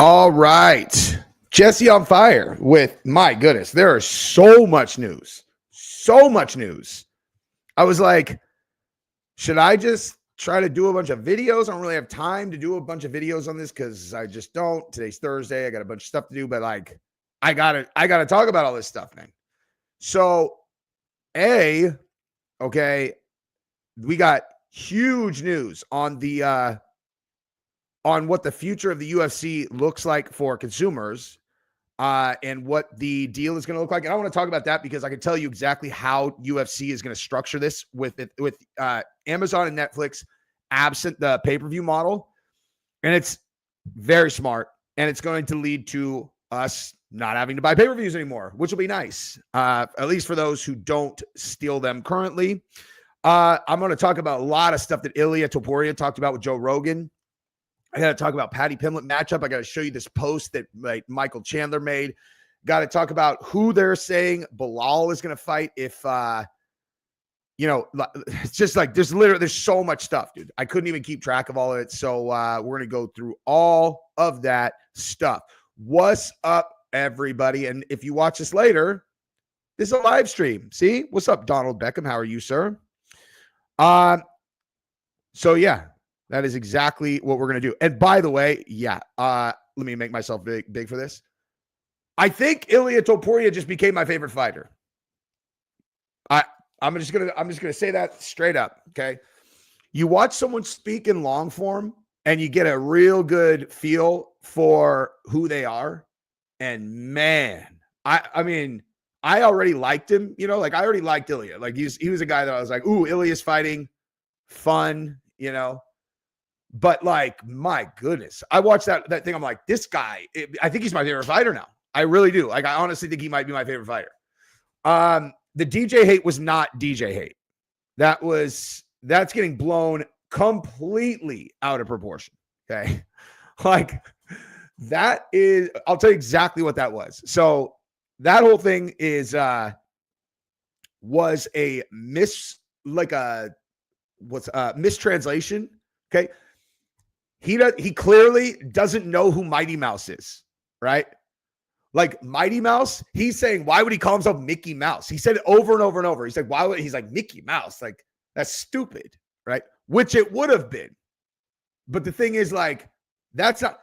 All right. Jesse on fire with, my goodness, there is so much news. So much news. I was like, should I just try to do a bunch of videos? I don't really have time to do a bunch of videos on this because I just don't. Today's Thursday. I got a bunch of stuff to do, but like, I gotta talk about all this stuff, man. So, okay, we got huge news on the on what the future of the UFC looks like for consumers, and what the deal is going to look like. And I want to talk about that because I can tell you exactly how UFC is going to structure this with Amazon and Netflix absent the pay-per-view model. And it's very smart, and it's going to lead to us not having to buy pay-per-views anymore, which will be nice, at least for those who don't steal them currently. I'm going to talk about a lot of stuff that IliaTopuria talked about with Joe Rogan. I got to talk about Paddy Pimblett matchup. I got to show you this post that like Michael Chandler made. Got to talk about who they're saying Bilal is going to fight. If, it's just like, there's so much stuff, dude. I couldn't even keep track of all of it. So we're going to go through all of that stuff. What's up, everybody? And if you watch this later, this is a live stream. See, what's up, Donald Beckham? How are you, sir? So yeah. That is exactly what we're going to do. And by the way, let me make myself big for this. I think IliaTopuria just became my favorite fighter. I'm just going to say that straight up, okay? You watch someone speak in long form and you get a real good feel for who they are. And man, I mean, I already liked him, I already liked Ilia. Like he was a guy that I was like, ooh, Ilia's fighting, fun, But like, my goodness, I watched that thing. I'm like, this guy, I think he's my favorite fighter now. I really do. Like, I honestly think he might be my favorite fighter. The DJ hate was not DJ hate. That's getting blown completely out of proportion. Okay. Like that is, I'll tell you exactly what that was. So that whole thing was a mistranslation. Okay. He clearly doesn't know who Mighty Mouse is, right? Like Mighty Mouse, he's saying, why would he call himself Mickey Mouse? He said it over and over and over. He's like, he's like Mickey Mouse? Like, that's stupid, right? Which it would have been. But the thing is, like, that's not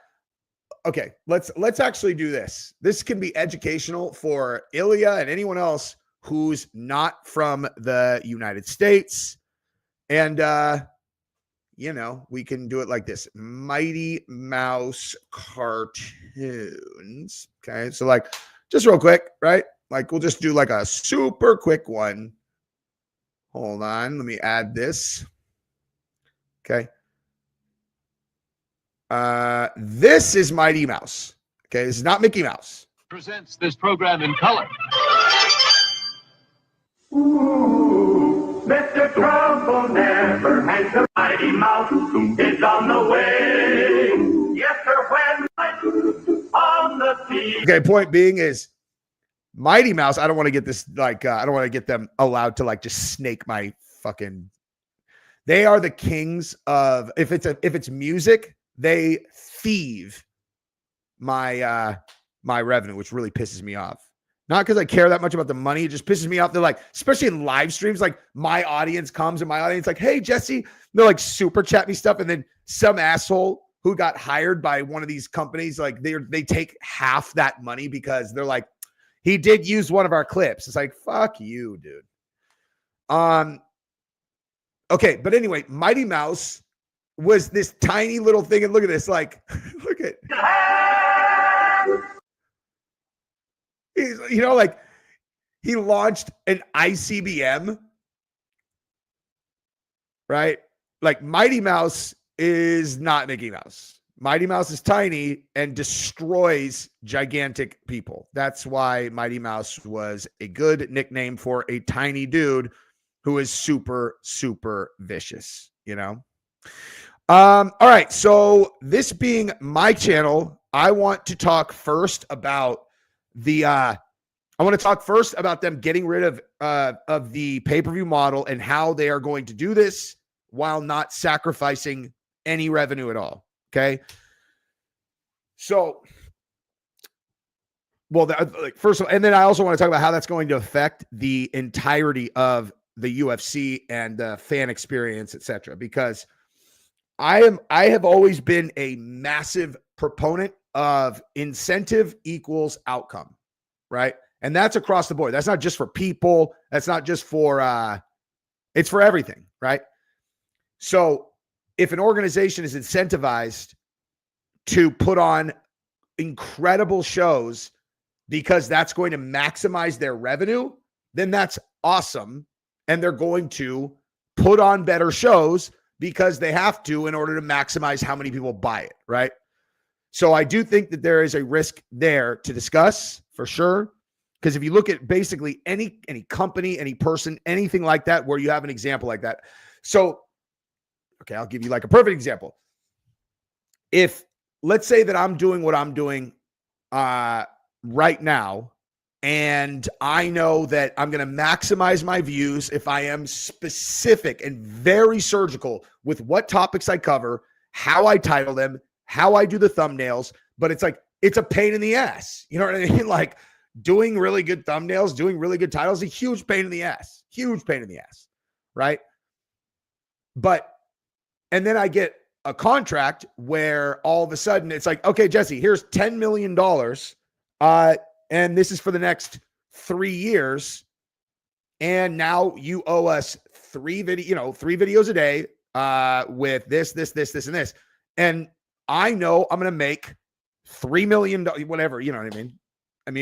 okay. Let's actually do this. This can be educational for Ilia and anyone else who's not from the United States. And we can do it like this. Mighty Mouse cartoons. Okay. So like, just real quick, right? Like we'll just do like a super quick one. Hold on. Let me add this. Okay. This is Mighty Mouse. Okay. This is not Mickey Mouse. Presents this program in color. Mr. Trouble never hangs. The Mighty Mouse is on the way. Yes, sir, when on the field. Okay, point being is Mighty Mouse, I don't want to get this, like, I don't want to get them allowed to, like, just snake my fucking... They are the kings of... If it's music, they thieve my revenue, which really pisses me off. Not because I care that much about the money. It just pisses me off. They're like, especially in live streams, like my audience comes and my audience like, hey, Jesse, they're like super chat me stuff. And then some asshole who got hired by one of these companies, like they take half that money because they're like, he did use one of our clips. It's like, fuck you, dude. Okay. But anyway, Mighty Mouse was this tiny little thing. And look at this, like, look at, he's, like he launched an ICBM, right? Like Mighty Mouse is not Mickey Mouse. Mighty Mouse is tiny and destroys gigantic people. That's why Mighty Mouse was a good nickname for a tiny dude who is super, super vicious, All right. So this being my channel, I want to talk first about I want to talk first about them getting rid of the pay-per-view model and how they are going to do this while not sacrificing any revenue at all. Okay. So, well, first of all, and then I also want to talk about how that's going to affect the entirety of the UFC and the fan experience, etc. Because I have always been a massive proponent of incentive equals outcome, right? And that's across the board. That's not just for people. That's not just for, it's for everything, right? So if an organization is incentivized to put on incredible shows because that's going to maximize their revenue, then that's awesome. And they're going to put on better shows because they have to in order to maximize how many people buy it, right? So I do think that there is a risk there to discuss for sure. Because if you look at basically any company, any person, anything like that, where you have an example like that. So, okay, I'll give you like a perfect example. If let's say that I'm doing what I'm doing right now, and I know that I'm going to maximize my views if I am specific and very surgical with what topics I cover, how I title them, how I do the thumbnails, but it's like, it's a pain in the ass. You know what I mean? Like doing really good thumbnails, doing really good titles, a huge pain in the ass, right? But, and then I get a contract where all of a sudden it's like, okay, Jesse, here's $10 million. And this is for the next 3 years. And now you owe us three videos a day with this, and this. And I know I'm going to make $3 million, whatever, you know what I mean?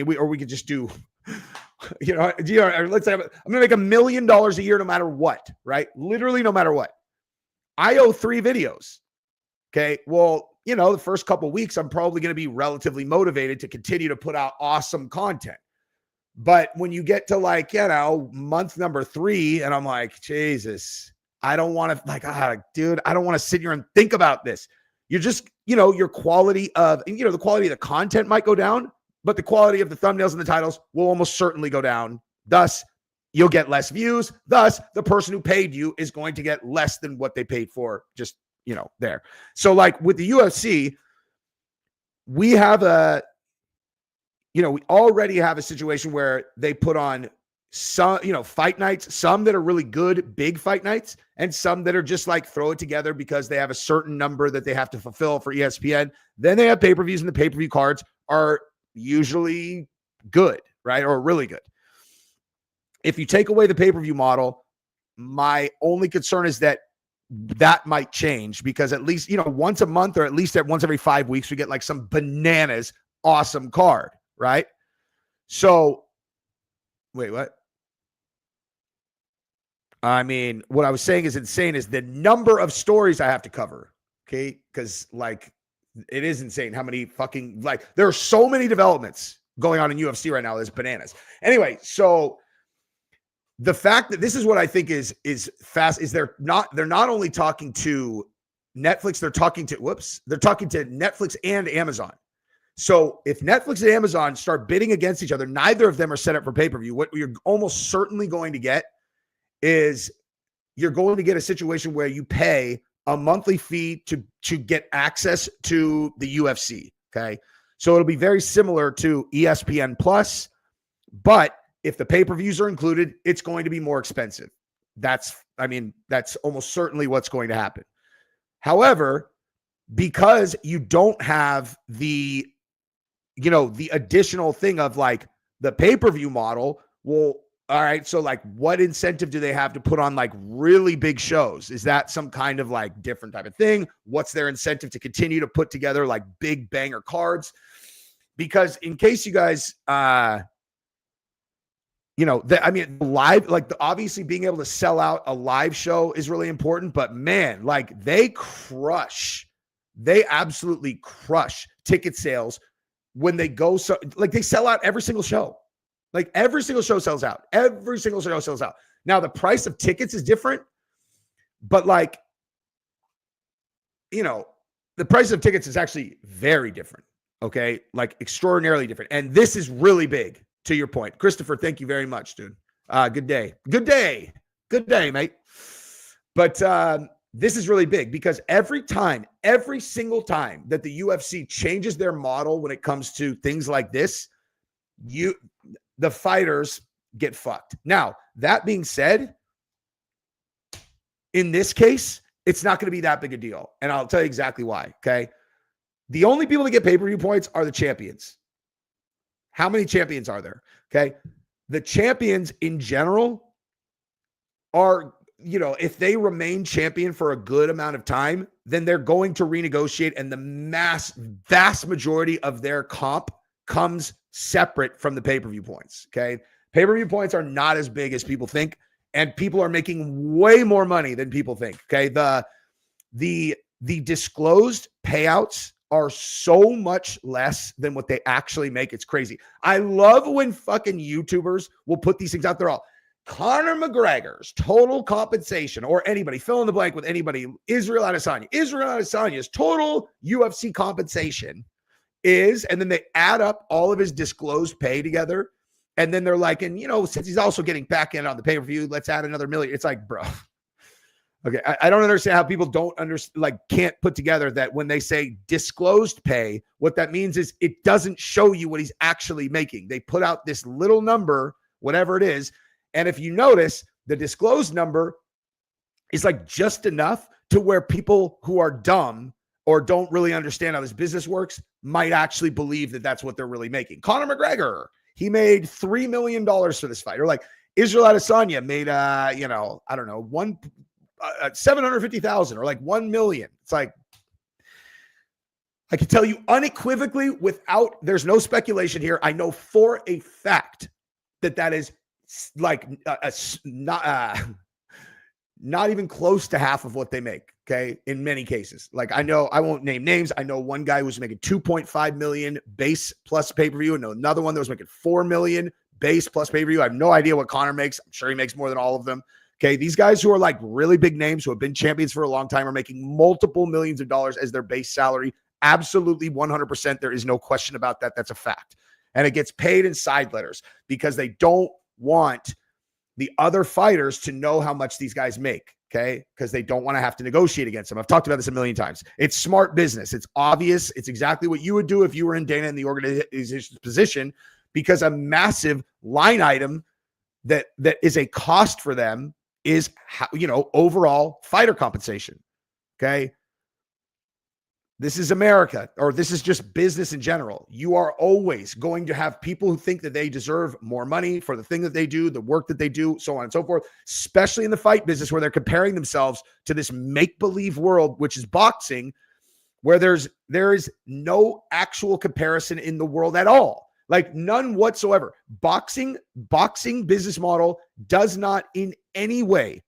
We could just do, let's say I'm going to make $1 million a year no matter what, right? Literally no matter what. I owe 3 videos. Okay. Well, the first couple of weeks, I'm probably going to be relatively motivated to continue to put out awesome content. But when you get to month number 3, and I'm like, Jesus, I don't want to dude, I don't want to sit here and think about this. You're just, your quality of, the quality of the content might go down, but the quality of the thumbnails and the titles will almost certainly go down. Thus, you'll get less views. Thus, the person who paid you is going to get less than what they paid for just, there. So with the UFC, we have we already have a situation where they put on some, fight nights, some that are really good, big fight nights, and some that are just throw it together because they have a certain number that they have to fulfill for ESPN. Then they have pay-per-views, and the pay-per-view cards are usually good, right? Or really good. If you take away the pay-per-view model, my only concern is that might change because at least, once a month or at least once every 5 weeks, we get some bananas awesome card, right? So, wait, what? I mean, what I was saying is insane is the number of stories I have to cover, okay? Because, it is insane how many fucking, there are so many developments going on in UFC right now. There's bananas. Anyway, so the fact that this is what I think is fast is they're not only talking to Netflix, they're talking to Netflix and Amazon. So if Netflix and Amazon start bidding against each other, neither of them are set up for pay-per-view. What you're almost certainly going to get is you're going to get a situation where you pay a monthly fee to get access to the UFC. Okay. So it'll be very similar to ESPN Plus, but if the pay-per-views are included, it's going to be more expensive. That's almost certainly what's going to happen. However, because you don't have the additional thing of the pay-per-view model, well, all right, so what incentive do they have to put on really big shows? Is that some kind of different type of thing? What's their incentive to continue to put together big banger cards? Because in case you guys, live, obviously being able to sell out a live show is really important, but man, they absolutely crush ticket sales when they go, so they sell out every single show. Every single show sells out. Every single show sells out. Now the price of tickets is different, but the price of tickets is actually very different. Okay. Extraordinarily different. And this is really big. To your point, Christopher, thank you very much, dude. Good day, mate. But this is really big because every single time that the UFC changes their model when it comes to things like this, the fighters get fucked. Now, that being said, in this case, it's not going to be that big a deal. And I'll tell you exactly why. Okay. The only people that get pay-per-view points are the champions. How many champions are there? Okay. The champions in general are, if they remain champion for a good amount of time, then they're going to renegotiate, and the vast majority of their comp comes separate from the pay-per-view points. Okay. Pay-per-view points are not as big as people think, and people are making way more money than people think. Okay. The disclosed payouts are so much less than what they actually make. It's crazy. I love when fucking YouTubers will put these things out there. All Conor McGregor's total compensation, or anybody, fill in the blank with anybody, Israel Adesanya's total UFC compensation is, and then they add up all of his disclosed pay together. And then they're like, and since he's also getting back in on the pay-per-view, let's add another million. It's like, bro. Okay, I don't understand how people can't put together that when they say disclosed pay, what that means is it doesn't show you what he's actually making. They put out this little number, whatever it is, and if you notice, the disclosed number is like just enough to where people who are dumb or don't really understand how this business works might actually believe that that's what they're really making. Conor McGregor, he made $3 million for this fight, or like Israel Adesanya made, I don't know, 750,000 or like 1 million. It's like, I can tell you unequivocally there's no speculation here. I know for a fact that is like not even close to half of what they make. Okay. In many cases, like I know, I won't name names. I know one guy was making 2.5 million base plus pay-per-view, and another one that was making 4 million base plus pay-per-view. I have no idea what Conor makes. I'm sure he makes more than all of them. Okay, these guys who are like really big names who have been champions for a long time are making multiple millions of dollars as their base salary. Absolutely 100%. There is no question about that. That's a fact. And it gets paid in side letters because they don't want the other fighters to know how much these guys make. Okay, because they don't want to have to negotiate against them. I've talked about this a million times. It's smart business. It's obvious. It's exactly what you would do if you were in Dana and the organization's position, because a massive line item that is a cost for them is, overall fighter compensation. Okay. This is America, or this is just business in general. You are always going to have people who think that they deserve more money for the thing that they do, the work that they do, so on and so forth, especially in the fight business where they're comparing themselves to this make-believe world, which is boxing, where there is no actual comparison in the world at all. Like none whatsoever. Boxing business model does not in any way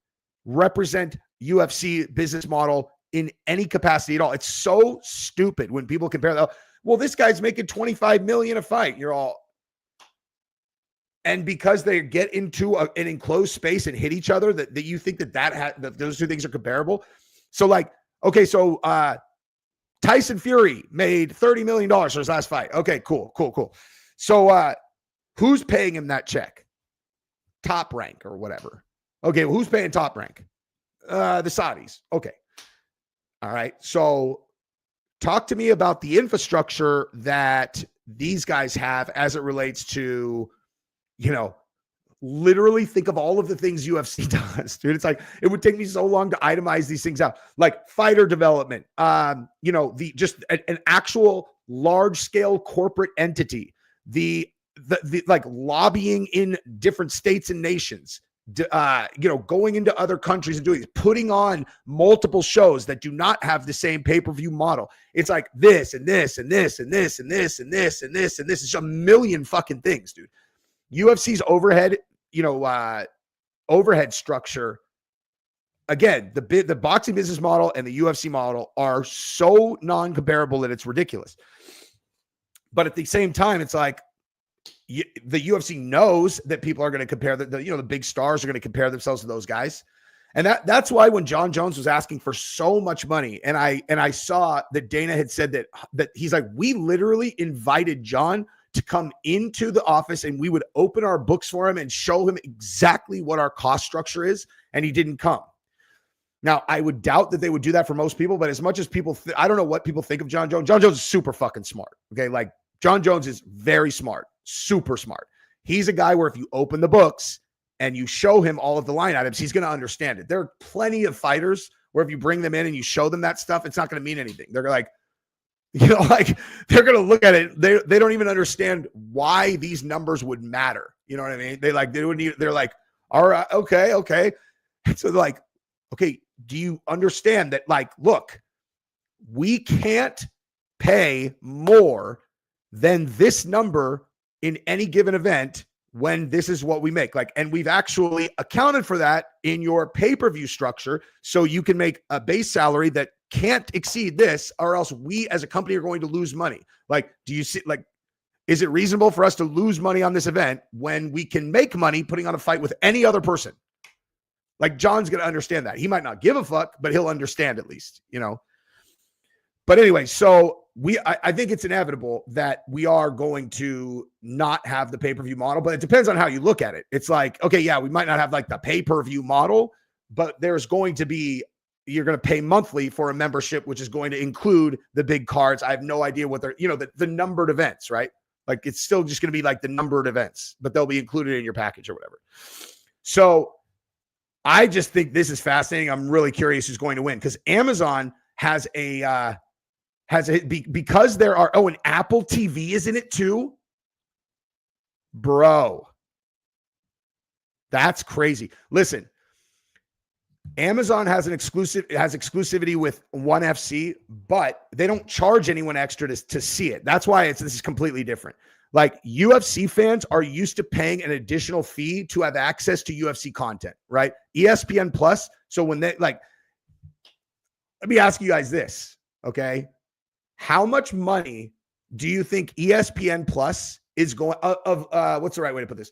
represent UFC business model in any capacity at all. It's so stupid when people compare that. Well, this guy's making 25 million a fight. You're all, and because they get into an enclosed space and hit each other, that you think that those two things are comparable. So like, okay, so Tyson Fury made $30 million for his last fight. Okay, cool. So who's paying him that check? Top Rank or whatever. Okay, well, who's paying Top Rank? The Saudis. Okay. All right. So talk to me about the infrastructure that these guys have as it relates to, literally think of all of the things UFC does, dude. It's like, it would take me so long to itemize these things out, like fighter development, an actual large scale corporate entity, the like lobbying in different states and nations, going into other countries and doing this, putting on multiple shows that do not have the same pay-per-view model. It's like this and this and this and this and this and this and this and this. It's a million fucking things, dude. UFC's overhead, overhead structure. Again, the boxing business model and the UFC model are so non-comparable that it's ridiculous. But at the same time, it's like, the UFC knows that people are going to compare the big stars are going to compare themselves to those guys. And that's why when John Jones was asking for so much money, and I saw that Dana had said that he's like, we literally invited John to come into the office and we would open our books for him and show him exactly what our cost structure is. And he didn't come. Now, I would doubt that they would do that for most people, but as much as people, I don't know what people think of John Jones. John Jones is super fucking smart. Okay. Like John Jones is very smart, super smart. He's a guy where if you open the books and you show him all of the line items, he's going to understand it. There are plenty of fighters where if you bring them in and you show them that stuff, it's not going to mean anything. They're like, like they're going to look at it. They don't even understand why these numbers would matter. You know what I mean? They're like, all right, okay. So they're like, okay, do you understand that? Like, look, we can't pay more than this number in any given event when this is what we make. Like, and we've actually accounted for that in your pay-per-view structure. So you can make a base salary that can't exceed this, or else we as a company are going to lose money. Like, do you see, like, is it reasonable for us to lose money on this event when we can make money putting on a fight with any other person? Like, John's going to understand that. He might not give a fuck, but he'll understand at least, But anyway, so I think it's inevitable that we are going to not have the pay-per-view model, but it depends on how you look at it. It's like, okay, yeah, we might not have like the pay-per-view model, but there's going to be, you're going to pay monthly for a membership, which is going to include the big cards. I have no idea what they're, the numbered events, right? Like, it's still just going to be like the numbered events, but they'll be included in your package or whatever. So I just think this is fascinating. I'm really curious who's going to win, because Amazon has because there are, and Apple TV is in it too. Bro, that's crazy. Listen, Amazon has exclusivity with ONE FC, but they don't charge anyone extra to see it. That's why this is completely different. Like, UFC fans are used to paying an additional fee to have access to UFC content, right? ESPN Plus. So when they let me ask you guys this, okay? How much money do you think ESPN Plus is going what's the right way to put this?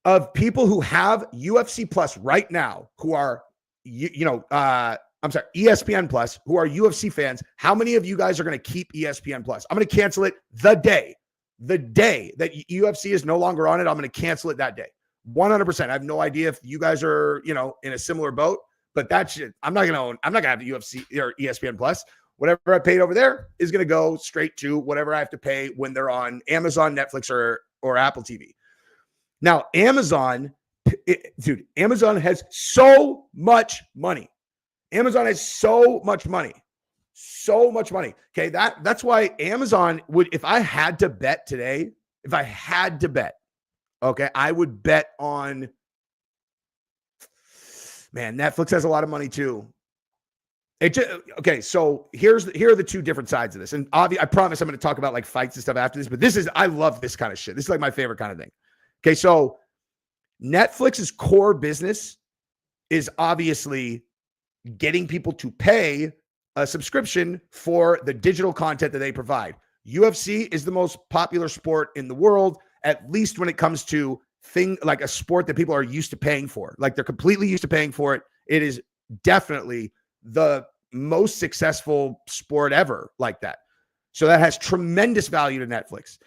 Of people who have UFC Plus right now, who are, ESPN Plus, who are UFC fans, how many of you guys are going to keep ESPN Plus? I'm going to cancel it the day that UFC is no longer on it. I'm going to cancel it that day. 100%. I have no idea if you guys are, in a similar boat, but that shit, I'm not going to have the UFC or ESPN Plus. Whatever I paid over there is going to go straight to whatever I have to pay when they're on Amazon, Netflix, or Apple TV. Now, Amazon has so much money. Amazon has so much money. So much money. Okay, that's why Amazon would, if I had to bet today, okay, I would bet on, man, Netflix has a lot of money too. Okay, so here are the two different sides of this. And I promise I'm going to talk about like fights and stuff after this, but I love this kind of shit. This is like my favorite kind of thing. Okay, so Netflix's core business is obviously getting people to pay a subscription for the digital content that they provide. UFC is the most popular sport in the world, at least when it comes to like a sport that people are used to paying for. Like, they're completely used to paying for it. It is definitely the most successful sport ever like that. So that has tremendous value to Netflix.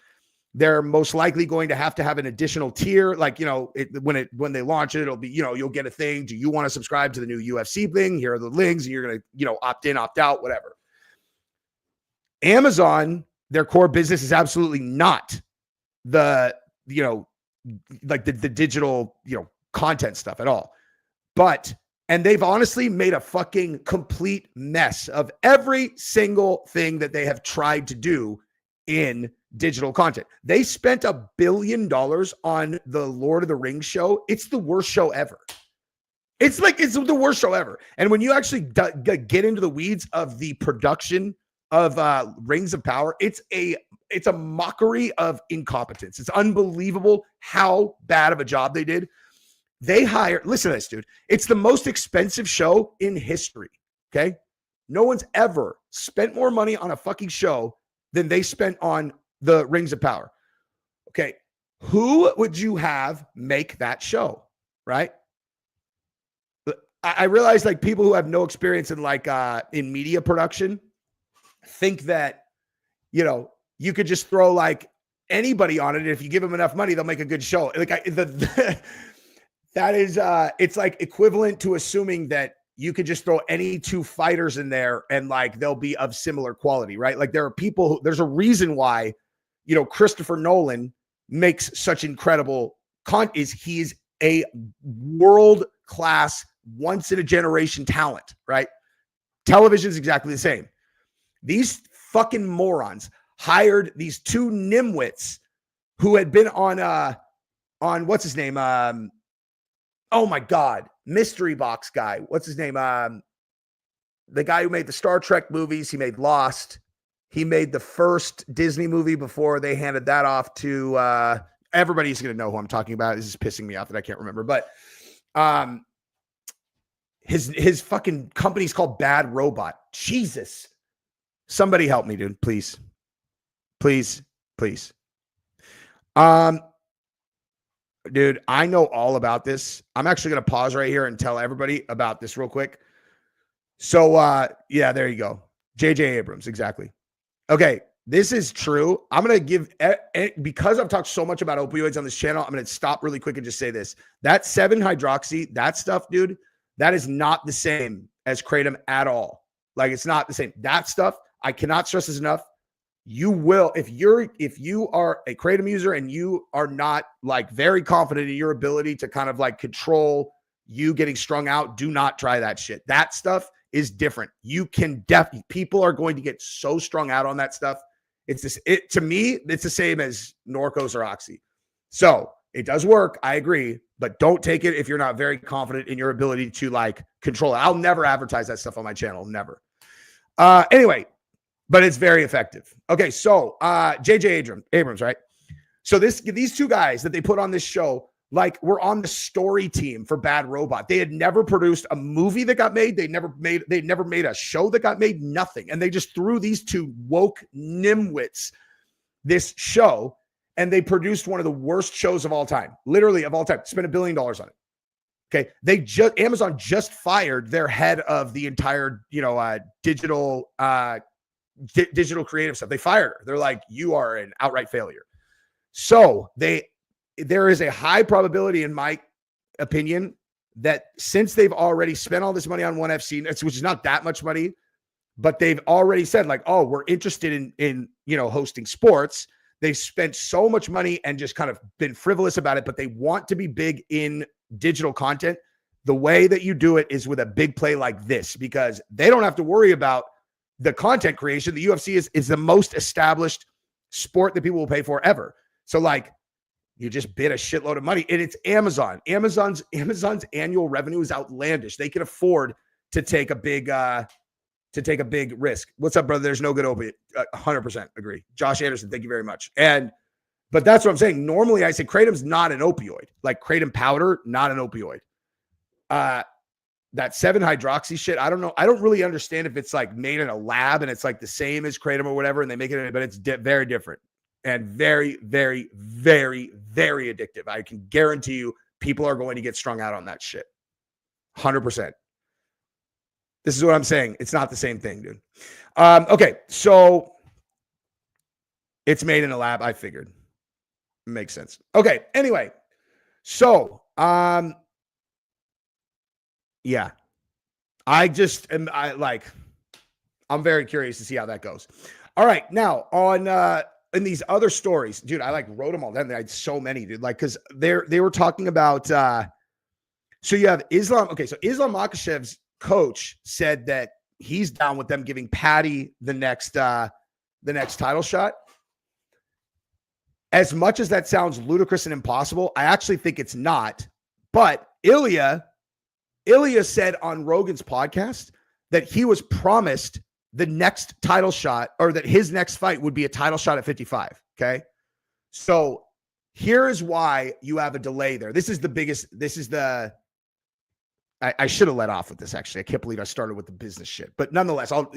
They're most likely going to have an additional tier. Like, when they launch it, it'll be, you'll get a thing. Do you want to subscribe to the new UFC thing? Here are the links, and you're going to, opt in, opt out, whatever. Amazon, their core business is absolutely not the, like the digital, content stuff at all. And they've honestly made a fucking complete mess of every single thing that they have tried to do in digital content. They spent $1 billion on the Lord of the Rings show. It's the worst show ever. It's the worst show ever. And when you actually get into the weeds of the production of Rings of Power, it's a mockery of incompetence. It's unbelievable how bad of a job they did. Listen to this, dude. It's the most expensive show in history. Okay. No one's ever spent more money on a fucking show than they spent on the Rings of Power. Okay. Who would you have make that show? Right. I realize, like, people who have no experience in in media production think that, you could just throw like anybody on it. And if you give them enough money, they'll make a good show. Like, that is, it's like equivalent to assuming that you could just throw any two fighters in there and like they'll be of similar quality, right? Like there are people who, there's a reason why, you know, Christopher Nolan makes such incredible he is a world-class, once in a generation talent, right? Television is exactly the same. These fucking morons hired these two nimwits who had been on what's his name? Oh my God, mystery box guy. What's his name? The guy who made the Star Trek movies. He made Lost. He made the first Disney movie before they handed that off to everybody's going to know who I'm talking about. This is pissing me off that I can't remember, but his fucking company's called Bad Robot. Jesus. Somebody help me, dude. Please. Please. Please. Dude, I know all about this. I'm actually going to pause right here and tell everybody about this real quick. So, yeah, there you go. J.J. Abrams, exactly. Okay, this is true. I'm going to give, because I've talked so much about opioids on this channel, I'm going to stop really quick and just say this. That 7-hydroxy, that stuff, dude, that is not the same as kratom at all. Like, it's not the same. That stuff, I cannot stress this enough. You will, if you are a kratom user and you are not like very confident in your ability to kind of like control you getting strung out, do not try that shit. That stuff is different. You can definitely, people are going to get so strung out on that stuff. To me, it's the same as Norcos or Oxy. So it does work. I agree, but don't take it if you're not very confident in your ability to like control it. I'll never advertise that stuff on my channel. Never. Anyway, but it's very effective. Okay. So, J.J. Abrams, right? So these two guys that they put on this show, like, were on the story team for Bad Robot. They had never produced a movie that got made. They'd never made a show that got made, nothing. And they just threw these two woke nimwits this show, and they produced one of the worst shows of all time, literally of all time. Spent $1 billion on it. Okay. Amazon just fired their head of the entire, digital creative stuff. They fired her. They're like, you are an outright failure. So there is a high probability, in my opinion, that since they've already spent all this money on ONE FC, which is not that much money, but they've already said like, oh, we're interested in hosting sports. They've spent so much money and just kind of been frivolous about it, but they want to be big in digital content. The way that you do it is with a big play like this, because they don't have to worry about the content creation. The UFC is the most established sport that people will pay for ever. So like, you just bid a shitload of money, and it's Amazon. Amazon's annual revenue is outlandish. They can afford to take a big risk. What's up, brother? There's no good opiate. 100% agree. Josh Anderson, thank you very much. But that's what I'm saying. Normally, I say kratom's not an opioid. Like kratom powder, not an opioid. That 7-hydroxy shit, I don't know. I don't really understand if it's like made in a lab and it's like the same as kratom or whatever, and they make it, but it's very different. And very, very, very, very addictive. I can guarantee you people are going to get strung out on that shit. 100%. This is what I'm saying. It's not the same thing, dude. Okay, so it's made in a lab. I figured. Makes sense. Okay, anyway. So, yeah. I'm very curious to see how that goes. All right, now on in these other stories, dude, I like wrote them all down. I had so many, dude. Like, because they were talking about. So you have Islam. Okay, so Islam Makhachev's coach said that he's down with them giving Paddy the next title shot. As much as that sounds ludicrous and impossible, I actually think it's not. But Ilya said on Rogan's podcast that he was promised the next title shot, or that his next fight would be a title shot at 55. Okay. So here is why you have a delay there. This is the biggest, I should have let off with this. Actually, I can't believe I started with the business shit, but nonetheless, I'll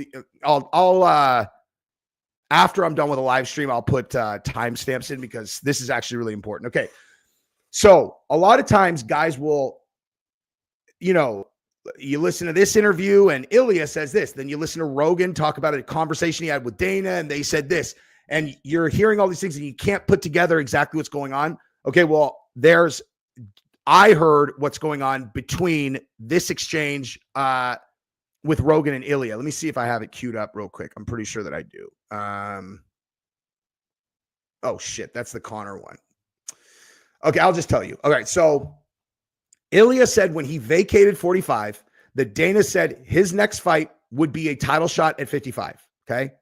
after I'm done with the live stream, I'll put timestamps in, because this is actually really important. Okay. So a lot of times guys will, you listen to this interview and Ilya says this, then you listen to Rogan talk about a conversation he had with Dana and they said this, and you're hearing all these things and you can't put together exactly what's going on. Okay, well, there's I heard what's going on between this exchange with Rogan and Ilya. Let me see if I have it queued up real quick. I'm pretty sure that I do. Oh, shit. That's the Conor one. Okay, I'll just tell you. All right, so Ilya said when he vacated 45, that Dana said his next fight would be a title shot at 55, okay?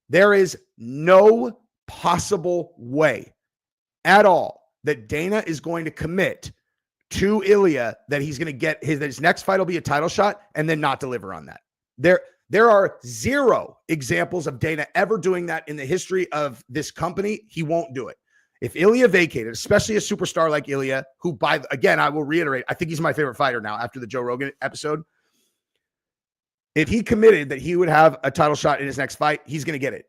There is no possible way at all that Dana is going to commit to Ilya that he's going to get his next fight will be a title shot and then not deliver on that. There are zero examples of Dana ever doing that in the history of this company. He won't do it. If Ilya vacated, especially a superstar like Ilya, who again, I will reiterate, I think he's my favorite fighter now after the Joe Rogan episode. If he committed that he would have a title shot in his next fight, he's going to get it.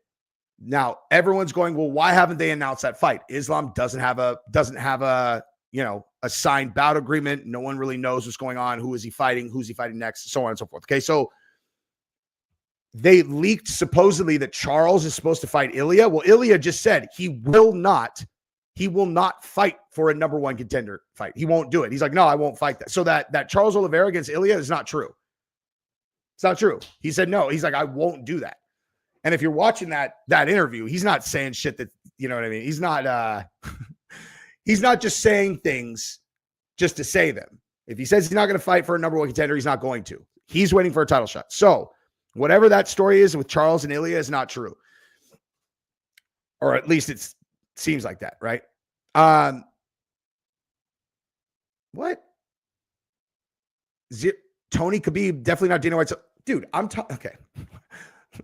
Now, everyone's going, well, why haven't they announced that fight? Islam doesn't have a a signed bout agreement. No one really knows what's going on. Who is he fighting? Who's he fighting next? So on and so forth. Okay, so they leaked supposedly that Charles is supposed to fight Ilya. Well, Ilya just said he will not fight for a number one contender fight. He won't do it. He's like, no, I won't fight that. So that Charles Oliveira against Ilya is not true. It's not true. He said no. He's like, I won't do that. And if you're watching that interview, he's not saying shit that, you know what I mean? He's not he's not just saying things just to say them. If he says he's not going to fight for a number one contender, he's not going to. He's waiting for a title shot. So whatever that story is with Charles and Ilya is not true. Or at least it seems like that, right? What? Tony Khabib, definitely not Dana White's. Dude, okay.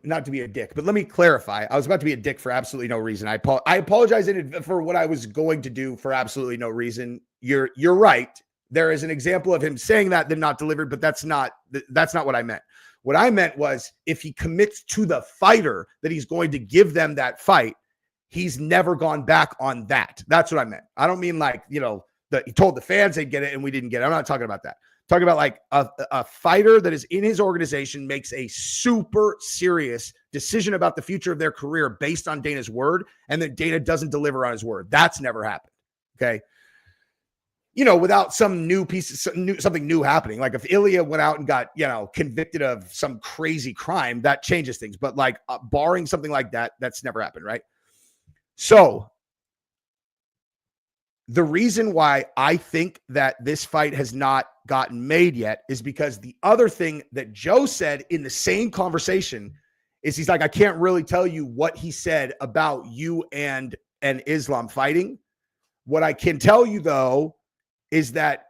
Not to be a dick, but let me clarify. I was about to be a dick for absolutely no reason. I apologize for what I was going to do for absolutely no reason. You're right. There is an example of him saying that, then not delivered, but that's not what I meant. What I meant was if he commits to the fighter that he's going to give them that fight, he's never gone back on that. That's what I meant. I don't mean like, he told the fans they'd get it and we didn't get it. I'm not talking about that. I'm talking about like a fighter that is in his organization makes a super serious decision about the future of their career based on Dana's word, and then Dana doesn't deliver on his word. That's never happened. Okay. Without some new something new happening. Like if Ilya went out and got, convicted of some crazy crime, that changes things. But like barring something like that, that's never happened. Right. So the reason why I think that this fight has not gotten made yet is because the other thing that Joe said in the same conversation is he's like, I can't really tell you what he said about you and Islam fighting. What I can tell you though is that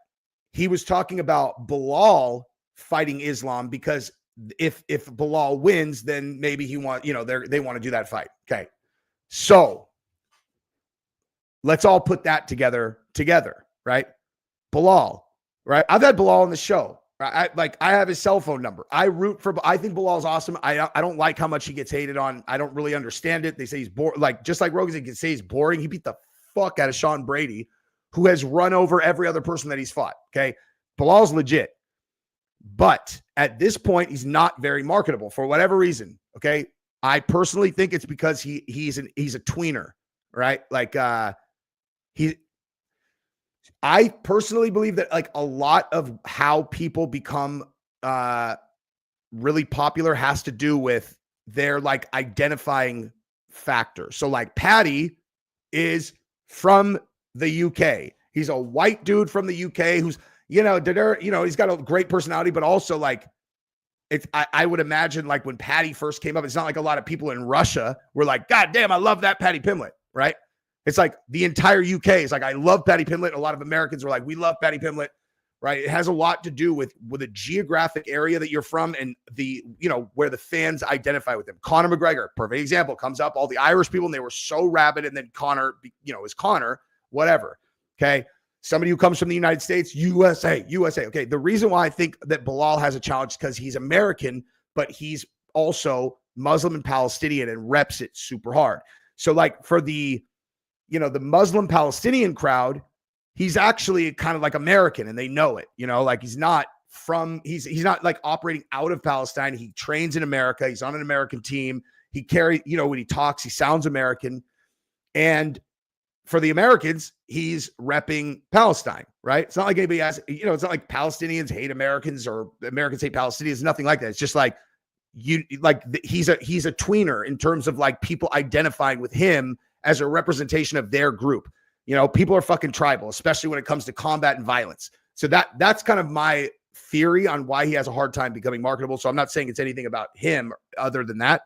he was talking about Bilal fighting Islam because if Bilal wins, then maybe they want to do that fight. Okay. So let's all put that together, right? Bilal, right? I've had Bilal on the show. I have his cell phone number. I think Bilal's awesome. I don't like how much he gets hated on. I don't really understand it. They say he's boring. Like, just like Rogan can say he's boring. He beat the fuck out of Sean Brady, who has run over every other person that he's fought. Okay. Bilal's legit. But at this point, he's not very marketable for whatever reason. Okay. I personally think it's because he's a tweener, right? Like, I personally believe that like a lot of how people become really popular has to do with their like identifying factor. So like Paddy is from the UK. He's a white dude from the UK who's, he's got a great personality, but also like I would imagine like when Paddy first came up, it's not like a lot of people in Russia were like, God damn, I love that Paddy Pimblett, right? It's like the entire UK is like, I love Paddy Pimblett. A lot of Americans were like, we love Paddy Pimblett, right? It has a lot to do with a geographic area that you're from and where the fans identify with him. Conor McGregor, perfect example, comes up, all the Irish people, and they were so rabid. And then Conor, is Conor, whatever. Okay. Somebody who comes from the United States, USA. Okay. The reason why I think that Bilal has a challenge is because he's American, but he's also Muslim and Palestinian and reps it super hard. So like for the Muslim Palestinian crowd, he's actually kind of like American and they know it, like he's not not like operating out of Palestine. He trains in America. He's on an American team. He when he talks, he sounds American. And for the Americans, he's repping Palestine. right? It's not like anybody has, it's not like Palestinians hate Americans or Americans hate Palestinians. Nothing like that. It's just like he's a tweener in terms of like people identifying with him as a representation of their group. People are fucking tribal, especially when it comes to combat and violence. So that's kind of my theory on why he has a hard time becoming marketable. So I'm not saying it's anything about him other than that,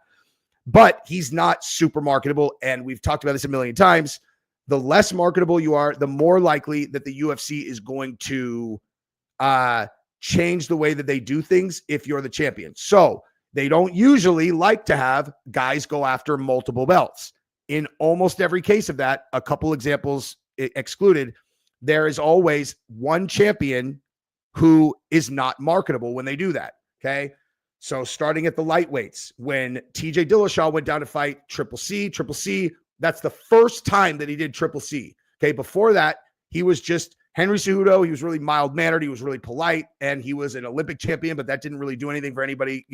but he's not super marketable. And we've talked about this a million times. The less marketable you are, the more likely that the UFC is going to change the way that they do things if you're the champion. So they don't usually like to have guys go after multiple belts. In almost every case of that, a couple examples excluded, there is always one champion who is not marketable when they do that. Okay. So starting at the lightweights, when TJ Dillashaw went down to fight Triple C, that's the first time that he did Triple C. Okay. Before that, he was just Henry Cejudo. He was really mild-mannered. He was really polite, and he was an Olympic champion, but that didn't really do anything for anybody,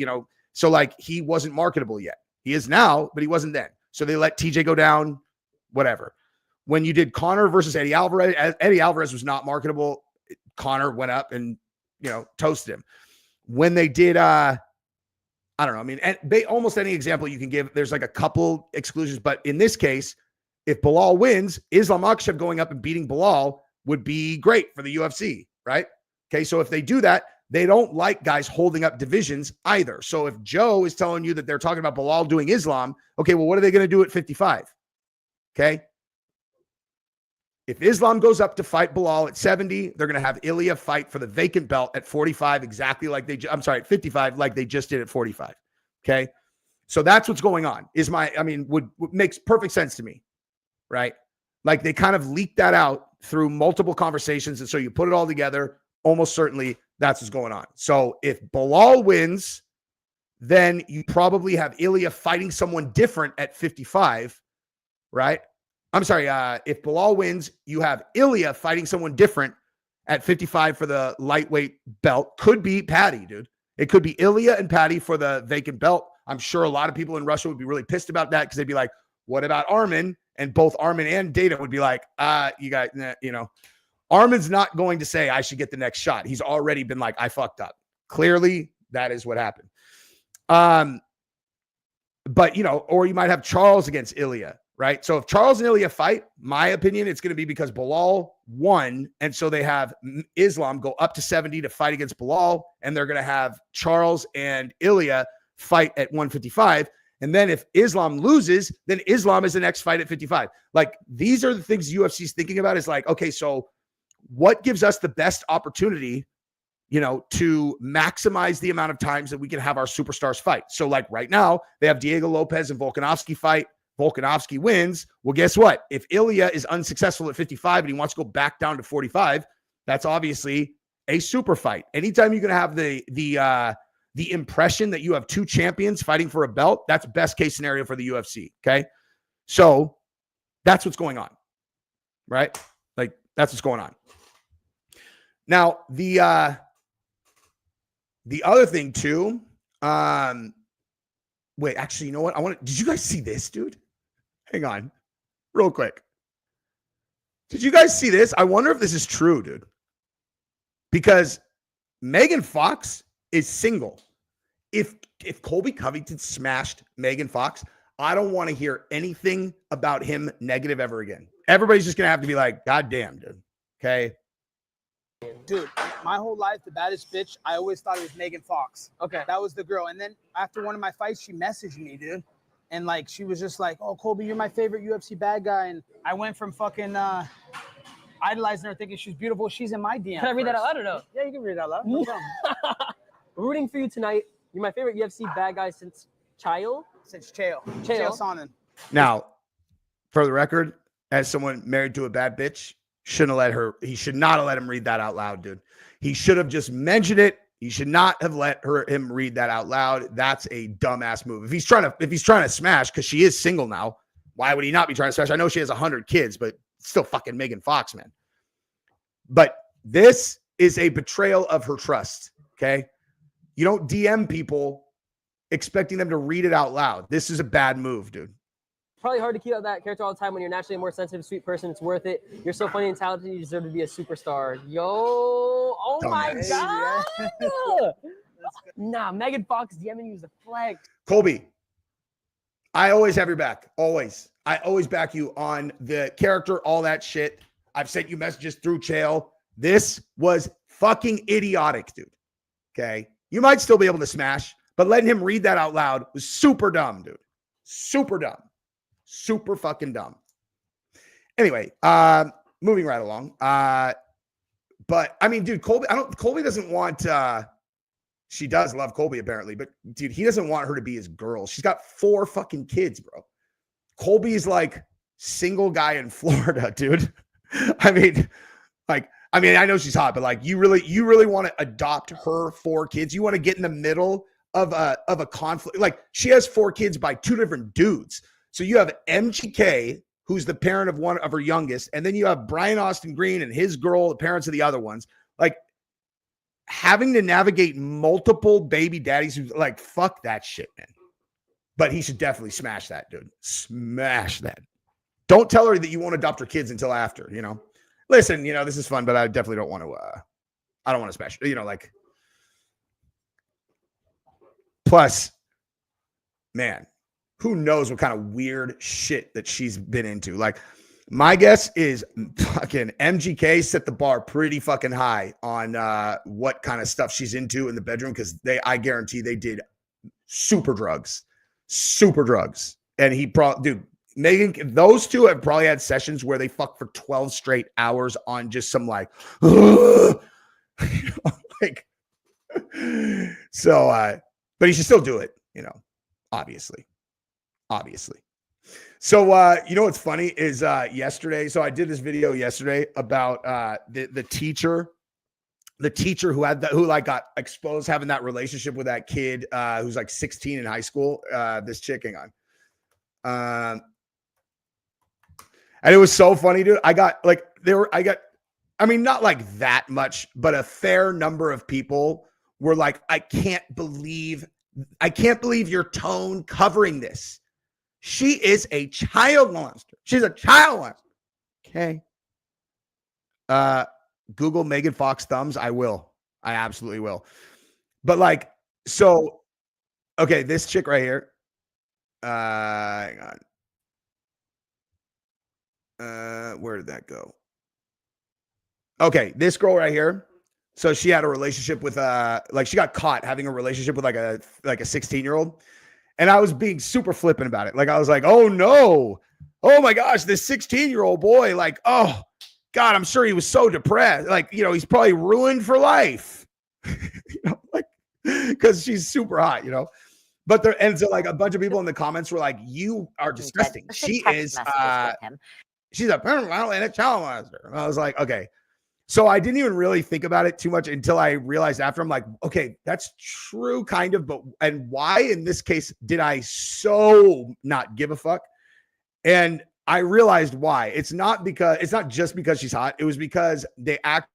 So like he wasn't marketable yet. He is now, but he wasn't then. So they let TJ go down, whatever. When you did Conor versus Eddie Alvarez was not marketable. Conor went up and, toasted him. When they did, I don't know. I mean, almost any example you can give, there's like a couple exclusions, but in this case, if Bilal wins, Islam Makhachev going up and beating Bilal would be great for the UFC, right? Okay, so if they do that, they don't like guys holding up divisions either. So if Joe is telling you that they're talking about Bilal doing Islam, okay, well, what are they going to do at 55? Okay. If Islam goes up to fight Bilal at 70, they're going to have Ilia fight for the vacant belt at 45, exactly like at 55, like they just did at 45. Okay. So that's what's going on would makes perfect sense to me, right? Like they kind of leaked that out through multiple conversations. And so you put it all together, almost certainly that's what's going on. So if Bilal wins, then you probably have Ilia fighting someone different at 55, right? I'm sorry. If Bilal wins, you have Ilia fighting someone different at 55 for the lightweight belt. Could be Paddy, dude. It could be Ilia and Paddy for the vacant belt. I'm sure a lot of people in Russia would be really pissed about that because they'd be like, what about Armin? And both Armin and Data would be like, you guys, Armin's not going to say I should get the next shot. He's already been like, I fucked up. Clearly, that is what happened. But, or you might have Charles against Ilia, right? So if Charles and Ilia fight, my opinion, it's going to be because Bilal won. And so they have Islam go up to 70 to fight against Bilal. And they're going to have Charles and Ilia fight at 155. And then if Islam loses, then Islam is the next fight at 55. Like these are the things UFC is thinking about is like, okay, so what gives us the best opportunity, to maximize the amount of times that we can have our superstars fight? So like right now they have Diego Lopez and Volkanovski fight. Volkanovski wins. Well, guess what? If Ilia is unsuccessful at 55 and he wants to go back down to 45, that's obviously a super fight. Anytime you can have the impression that you have two champions fighting for a belt, that's best case scenario for the UFC. Okay. So that's what's going on, right? Like that's what's going on. Now, the other thing too, wait, actually, you know what? Did you guys see this, dude? Hang on real quick. Did you guys see this? I wonder if this is true, dude, because Megan Fox is single. If Colby Covington smashed Megan Fox, I don't want to hear anything about him negative ever again. Everybody's just going to have to be like, God damn, dude. Okay. Dude, my whole life, the baddest bitch, I always thought it was Megan Fox. Okay. That was the girl. And then after one of my fights, she messaged me, dude. And like, she was just like, oh, Colby, you're my favorite UFC bad guy. And I went from fucking idolizing her, thinking she's beautiful. She's in my DM. Can I read that out loud or no? Yeah, you can read it out loud. No problem. Rooting for you tonight. You're my favorite UFC bad guy since Chael. Since Chael Sonnen. Now, for the record, as someone married to a bad bitch, he should not have let him read that out loud, dude. He should have just mentioned it. He should not have let him read that out loud. That's a dumbass move. If he's trying to smash, because she is single now, why would he not be trying to smash? I know she has 100 kids, but still fucking Megan Fox, man. But this is a betrayal of her trust, okay? You don't DM people expecting them to read it out loud. This is a bad move, dude. probably hard to keep up that character all the time when you're naturally a more sensitive, sweet person. It's worth it. You're so funny and talented. You deserve to be a superstar. Yo, oh my Dumbass. God. Nah, Megan Fox DMing you is a flex. Colby, I always have your back. Always. I always back you on the character, all that shit. I've sent you messages through Chael. This was fucking idiotic, dude. Okay? You might still be able to smash, but letting him read that out loud was super dumb, dude. Super dumb. Super fucking dumb. Anyway, moving right along. But I mean, dude, Colby doesn't want she does love Colby apparently, but dude, he doesn't want her to be his girl. She's got 4 fucking kids, bro. Colby's like single guy in Florida, dude. I mean, I know she's hot, but like you really want to adopt her 4 kids. You want to get in the middle of a conflict. Like she has 4 kids by 2 different dudes. So you have MGK, who's the parent of one of her youngest, and then you have Brian Austin Green and his girl, the parents of the other ones. Like having to navigate multiple baby daddies who like, fuck that shit, man. But he should definitely smash that, dude. Smash that. Don't tell her that you won't adopt her kids until after, you know. Listen, you know, this is fun, but I definitely don't want to, I don't want to smash, you know, like. Plus, man, who knows what kind of weird shit that she's been into. Like, my guess is fucking MGK set the bar pretty fucking high on what kind of stuff she's into in the bedroom, because I guarantee they did super drugs. And he probably, dude, Megan, those 2 have probably had sessions where they fuck for 12 straight hours on just some like, like, so, but he should still do it, you know, obviously. So, you know what's funny is yesterday. So I did this video yesterday about the teacher who like got exposed having that relationship with that kid who's like 16 in high school. This chick, hang on. And it was so funny, dude. I got, I mean, not like that much, but a fair number of people were like, I can't believe your tone covering this. She is a child molester. She's a child molester. Okay. Google Megan Fox thumbs. I will. I absolutely will. But like, so, okay, this chick right here. Hang on. Where did that go? Okay, this girl right here. So she had a relationship with like she got caught having a relationship with like a 16-year-old. And I was being super flippant about it. Like I was like, oh no. Oh my gosh, this 16-year-old boy, like, oh God, I'm sure he was so depressed. Like, you know, he's probably ruined for life. You know, like, because she's super hot, you know. But there, and so like a bunch of people in the comments were like, you are disgusting. She is she's a paranormal and a child molester. And I was like, okay. So I didn't even really think about it too much until I realized after. I'm like, okay, that's true, kind of, but and why in this case did I so not give a fuck? And I realized why. It's not just because she's hot. It was because they act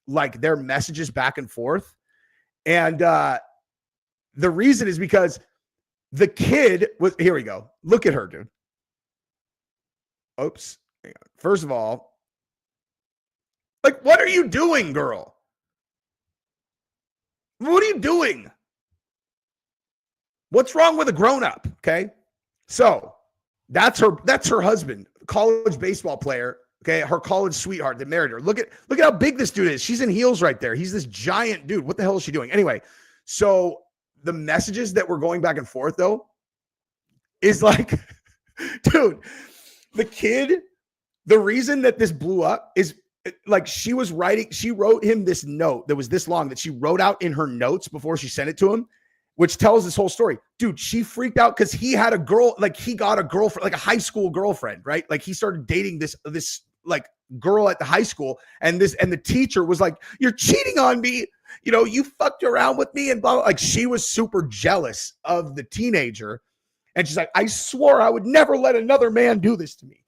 like their messages back and forth. And the reason is because the kid was, here we go. Look at her, dude. Oops. Hang on. First of all, like, what are you doing, girl? What are you doing? What's wrong with a grown-up? Okay. So that's her husband, college baseball player. Okay. Her college sweetheart that married her. Look at how big this dude is. She's in heels right there. He's this giant dude. What the hell is she doing? Anyway, so the messages that were going back and forth though is like, dude, the kid, the reason that this blew up is like she wrote him this note that was this long that she wrote out in her notes before she sent it to him, which tells this whole story. Dude, she freaked out because he had a girl, like he got a girlfriend, like a high school girlfriend, right? Like he started dating this like girl at the high school, and the teacher was like, you're cheating on me. You know, you fucked around with me and blah, blah. Like she was super jealous of the teenager. And she's like, I swore I would never let another man do this to me.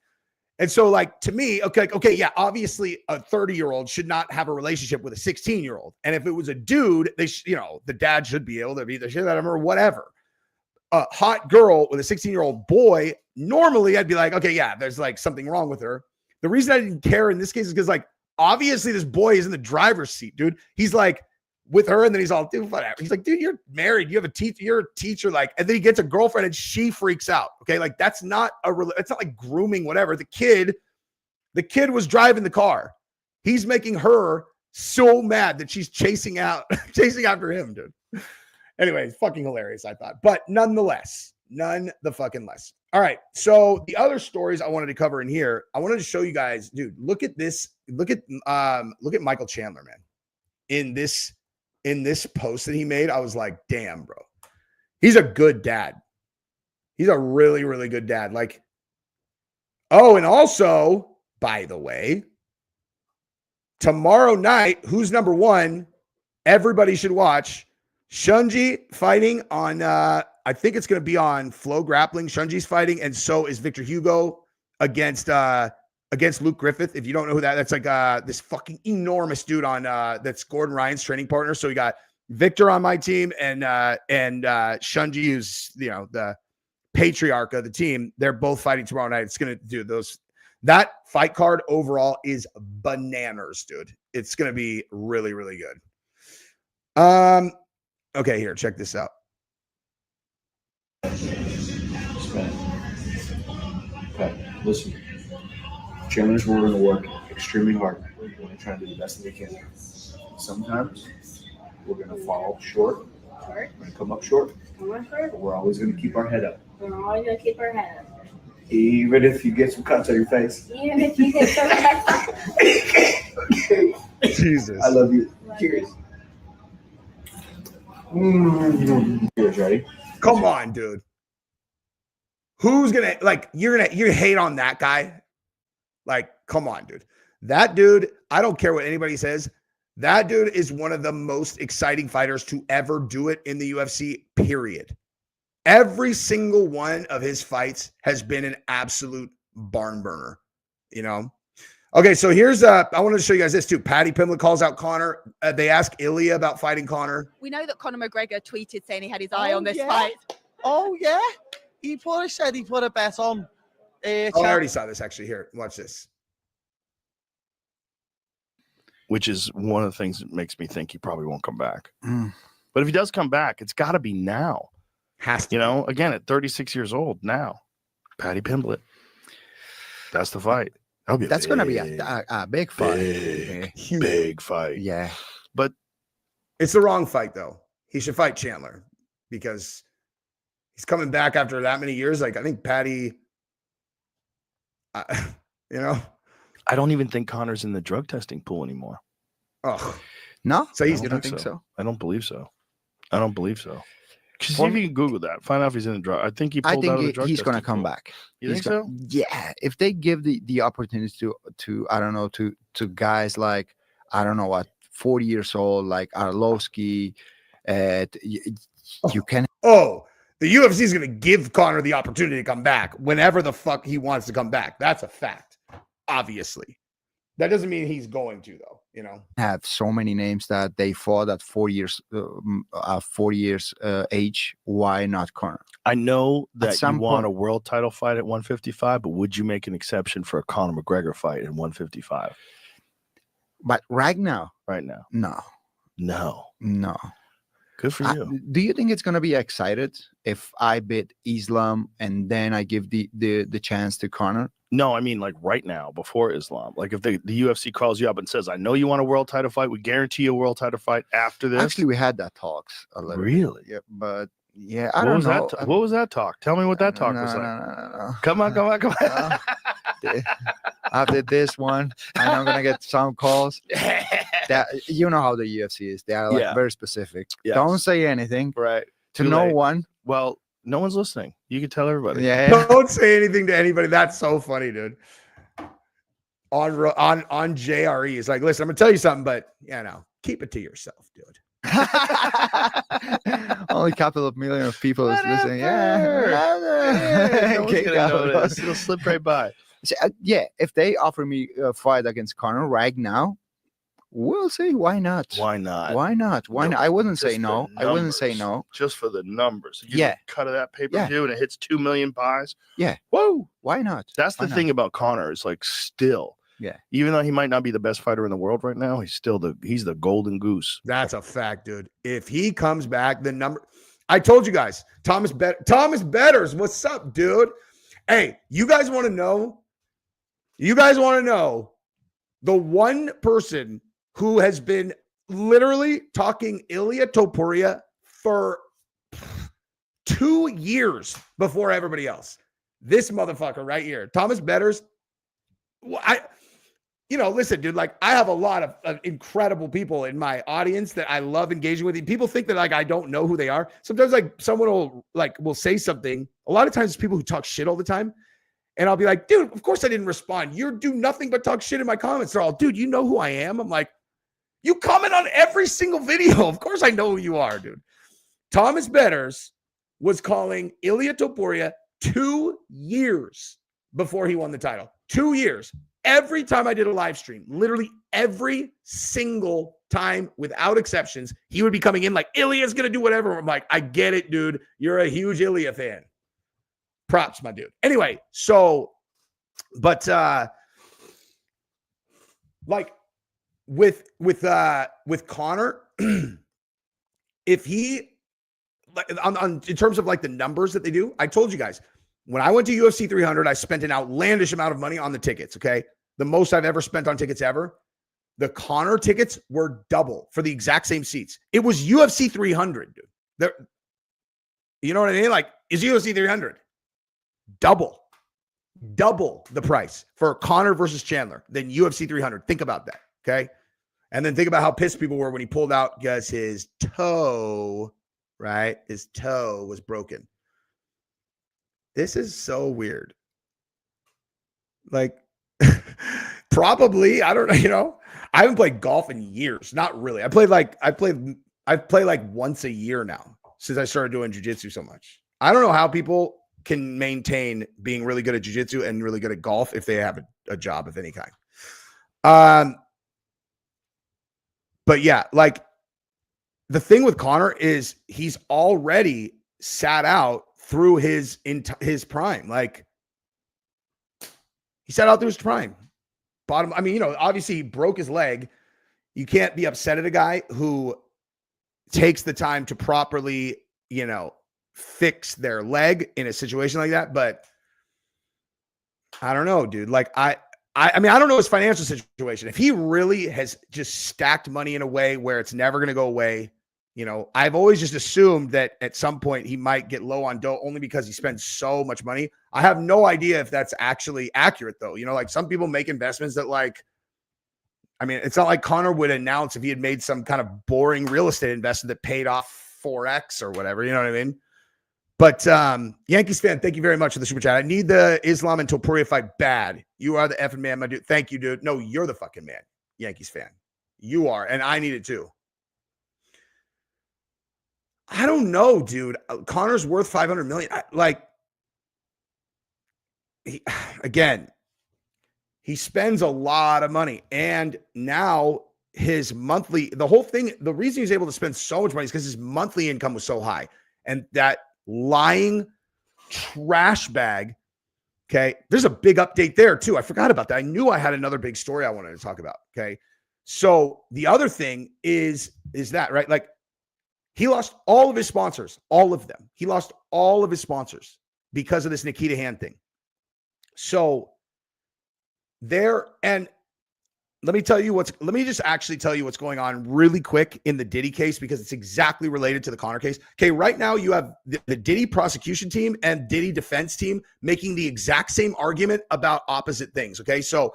And so, like, to me, okay, yeah, obviously a 30-year-old should not have a relationship with a 16-year-old. And if it was a dude, the dad should be able to be the shit out of him or whatever. a hot girl with a 16-year-old boy, normally I'd be like, okay, yeah, there's like something wrong with her. The reason I didn't care in this case is because like obviously this boy is in the driver's seat, dude. He's like with her, and then he's all, dude, whatever. He's like, dude, you're married, you have a teacher, you're a teacher, like, and then he gets a girlfriend and she freaks out. Okay, like that's not it's not like grooming, whatever. The kid was driving the car. He's making her so mad that she's chasing after him, dude. Anyway, fucking hilarious, I thought. But nonetheless, none the fucking less. All right. So the other stories I wanted to cover in here, I wanted to show you guys, dude, look at this. Look at Michael Chandler, man. In this post that he made, I was like, damn, bro. He's a good dad. He's a really, really good dad. Like, oh, and also, by the way, tomorrow night, who's number one? Everybody should watch Shunji fighting on, I think it's going to be on Flow Grappling. Shunji's fighting, and so is Victor Hugo against Luke Griffith. If you don't know who that's like this fucking enormous dude on that's Gordon Ryan's training partner. So we got Victor on my team and Shunji, who's the patriarch of the team. They're both fighting tomorrow night. It's going to do those. That fight card overall is bananas, dude. It's going to be really, really good. Okay, here, check this out. Okay, listen. Chandler's we're going to work extremely hard. We're going to try and do the best that we can. Sometimes we're going to fall short. We're going to come up short. But we're always going to keep our head up. We're always going to keep our head up. Even if you get some cuts on your face. Even if you get some cuts. Okay. Jesus. I love you. Cheers. Cheers, ready? Come on, dude. Who's gonna you're gonna hate on that guy? Like, come on, dude. That dude, I don't care what anybody says. That dude is one of the most exciting fighters to ever do it in the UFC, period. Every single one of his fights has been an absolute barn burner, Okay, so here's I wanted to show you guys this too. Paddy Pimblett calls out Conor. They ask Ilia about fighting Conor. We know that Conor McGregor tweeted saying he had his eye on this fight. Oh yeah, he probably said he put a bet on. I already saw this actually. Here, watch this. Which is one of the things that makes me think he probably won't come back. But if he does come back, it's got to be now. Has to. Again, at 36 years old now, Paddy Pimblett. That's the fight. That's going to be a big fight. Big fight. Yeah. But it's the wrong fight, though. He should fight Chandler because he's coming back after that many years. Like, I think Paddy, I don't even think Conor's in the drug testing pool anymore. Oh. No? So you don't think so? I don't believe so. See if you can Google that. Find out if he's in the drug. I think he pulled out of the drug he's going to testing come pool. back. You think so? Yeah. If they give the opportunity to I don't know, to guys like, I don't know what, 40 years old, like Arlovsky, you can. Oh, the UFC is going to give Conor the opportunity to come back whenever the fuck he wants to come back. That's a fact, obviously. That doesn't mean he's going to, though. Have so many names that they fought at 4 years, 40 years age. Why not Conor? I know that you want a world title fight at 155, but would you make an exception for a Conor McGregor fight at 155? But right now, no. Good for you. Do you think it's gonna be excited if I beat Islam and then I give the chance to Conor? No, I mean like right now, before Islam. Like if the UFC calls you up and says, I know you want a world title fight, we guarantee you a world title fight after this. Actually, we had that talks a little really? bit. Yeah, but yeah, I don't know. What was that talk? Tell me what that talk was like. No. Come on. After this one, I'm gonna get some calls. That you know how the UFC is. They are like very specific. Yes. Don't say anything. Right. To no one. Well, no one's listening. You can tell everybody. Yeah. Don't say anything to anybody. That's so funny, dude. On JRE, it's like, listen, I'm gonna tell you something, but keep it to yourself, dude. Only a couple of million of people is listening. No one's gonna notice. It'll slip right by. So, if they offer me a fight against Conor right now, We'll see. Why not? Why not? Why not? Why not? I wouldn't say Just no. the I wouldn't say numbers. no. Just for the numbers. You Yeah. get a cut of that pay-per-view and it hits 2 million buys. Yeah. Whoa. Why not? That's the Why thing about Conor is like still. Yeah. Even though he might not be the best fighter in the world right now, he's the golden goose. That's a fact, dude. If he comes back, the number I told you guys, Thomas Betters, what's up, dude? Hey, you guys want to know? You guys want to know the one person who has been literally talking IliaTopuria for 2 years before everybody else. This motherfucker right here, Thomas Betters. Listen, dude, like I have a lot of incredible people in my audience that I love engaging with. People think that like I don't know who they are. Sometimes like someone will say something. A lot of times it's people who talk shit all the time. And I'll be like, dude, of course I didn't respond. You do nothing but talk shit in my comments. They're all, dude, you know who I am? I'm like, you comment on every single video. Of course I know who you are, dude. Thomas Betters was calling IliaTopuria 2 years before he won the title. 2 years. Every time I did a live stream, literally every single time without exceptions, he would be coming in like, Ilia's going to do whatever. I'm like, I get it, dude. You're a huge Ilia fan. Props, my dude. Anyway, so, but like with Conor, if he, like in terms of like the numbers that they do, I told you guys, when I went to UFC 300, I spent an outlandish amount of money on the tickets, okay? The most I've ever spent on tickets ever. The Conor tickets were double for the exact same seats. It was UFC 300, dude. You know what I mean? Like, is UFC 300. Double the price for Conor versus Chandler than UFC 300. Think about that, okay? And then think about how pissed people were when he pulled out because his toe, right? His toe was broken. This is so weird. Like, probably, I don't know, I haven't played golf in years. Not really. I play like once a year now since I started doing jiu-jitsu so much. I don't know how people can maintain being really good at jiu-jitsu and really good at golf if they have a job of any kind. But yeah, like the thing with Conor is he's already sat out through his prime. Like he sat out through his prime. Obviously he broke his leg. You can't be upset at a guy who takes the time to properly, fix their leg in a situation like that. But I don't know, dude. Like I don't know his financial situation. If he really has just stacked money in a way where it's never going to go away, I've always just assumed that at some point he might get low on dough only because he spends so much money. I have no idea if that's actually accurate though. Like some people make investments that it's not like Conor would announce if he had made some kind of boring real estate investment that paid off 4x or whatever. You know what I mean? But Yankees fan, thank you very much for the super chat. I need the Islam and Topuria fight bad. You are the effing man, my dude. Thank you, dude. No, you're the fucking man, Yankees fan. You are, and I need it too. I don't know, dude. Conor's worth $500 million. He spends a lot of money, and now his monthly, the reason he's able to spend so much money is because his monthly income was so high, and that lying trash bag. Okay. There's a big update there too. I forgot about that. I knew I had another big story I wanted to talk about. Okay. So the other thing is that, right? Like he lost all of his sponsors, all of them. He lost all of his sponsors because of this Nikita Hand thing. So and let me just actually tell you what's going on really quick in the Diddy case, because it's exactly related to the Conor case. Okay, right now you have the Diddy prosecution team and Diddy defense team making the exact same argument about opposite things. Okay, so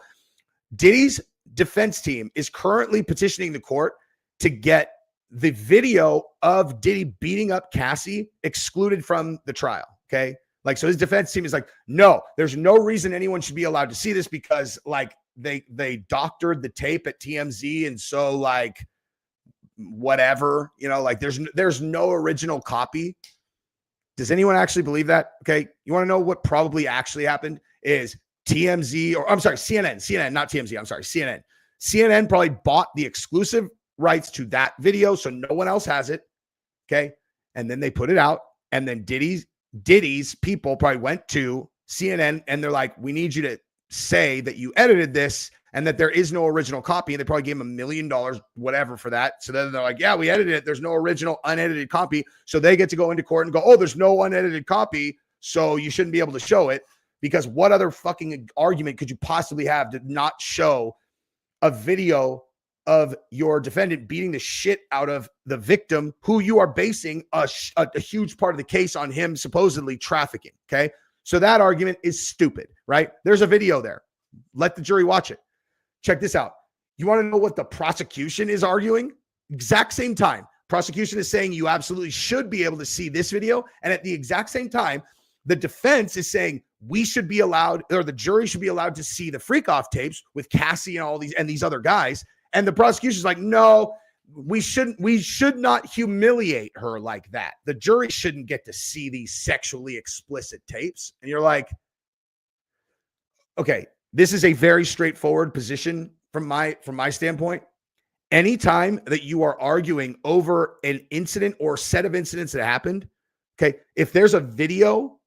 Diddy's defense team is currently petitioning the court to get the video of Diddy beating up Cassie excluded from the trial. Okay, like, so his defense team is like, no, there's no reason anyone should be allowed to see this because like they doctored the tape at TMZ. And so like, whatever, like there's no original copy. Does anyone actually believe that? Okay. You want to know what probably actually happened is CNN, not TMZ. I'm sorry, CNN. CNN probably bought the exclusive rights to that video, so no one else has it. Okay. And then they put it out. And then Diddy's people probably went to CNN and they're like, we need you to say that you edited this and that there is no original copy. And they probably gave him $1 million, whatever, for that. So then they're like, yeah, we edited it. There's no original unedited copy. So they get to go into court and go, oh, there's no unedited copy, so you shouldn't be able to show it. Because what other fucking argument could you possibly have to not show a video of your defendant beating the shit out of the victim, who you are basing a huge part of the case on him supposedly trafficking? Okay. So that argument is stupid, right? There's a video there. Let the jury watch it. Check this out. You want to know what the prosecution is arguing? Exact same time. Prosecution is saying you absolutely should be able to see this video. And at the exact same time, the defense is saying we should be allowed, or the jury should be allowed to see the freak off tapes with Cassie and all these and these other guys. And the prosecution is like, no, we should not humiliate her like that. The jury shouldn't get to see these sexually explicit tapes. And you're like, okay, this is a very straightforward position from my standpoint. Anytime that you are arguing over an incident or set of incidents that happened, okay, if there's a videotape